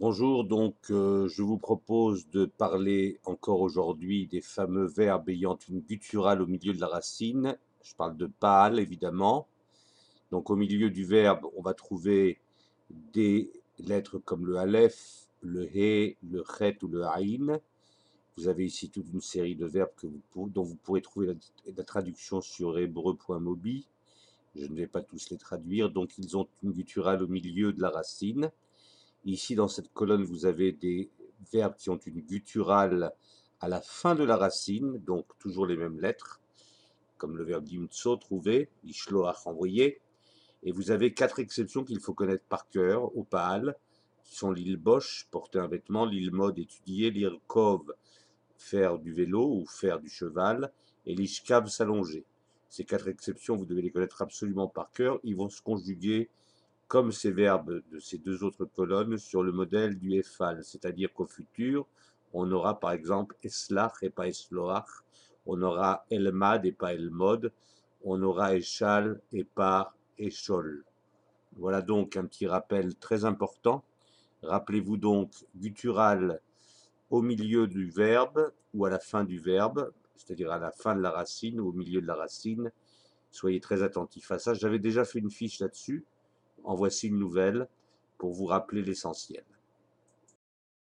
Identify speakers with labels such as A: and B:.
A: Bonjour, je vous propose de parler encore aujourd'hui des fameux verbes ayant une gutturale au milieu de la racine. Je parle de pâle, évidemment. Donc au milieu du verbe, on va trouver des lettres comme le aleph, le he, le chet ou le aïn. Vous avez ici toute une série de verbes dont vous pourrez trouver la traduction sur hébreu.mobi. Je ne vais pas tous les traduire, donc ils ont une gutturale au milieu de la racine. Ici, dans cette colonne, vous avez des verbes qui ont une gutturale à la fin de la racine, donc toujours les mêmes lettres, comme le verbe limtso, trouver, ishloach, envoyer. Et vous avez quatre exceptions qu'il faut connaître par cœur au Pa'al, qui sont l'ilbosh, porter un vêtement, l'ilmod, étudier, l'irkov, faire du vélo ou faire du cheval, et l'ishkav, s'allonger. Ces quatre exceptions, vous devez les connaître absolument par cœur. Ils vont se conjuguer comme ces verbes de ces deux autres colonnes sur le modèle du Eiffal, c'est-à-dire qu'au futur, on aura par exemple Eslach et pas Esloach, on aura Elmad et pas Elmod, on aura Echal et pas Echol. Voilà donc un petit rappel très important. Rappelez-vous donc guttural au milieu du verbe ou à la fin du verbe, c'est-à-dire à la fin de la racine ou au milieu de la racine. Soyez très attentifs à ça. J'avais déjà fait une fiche là-dessus. En voici une nouvelle pour vous rappeler l'essentiel.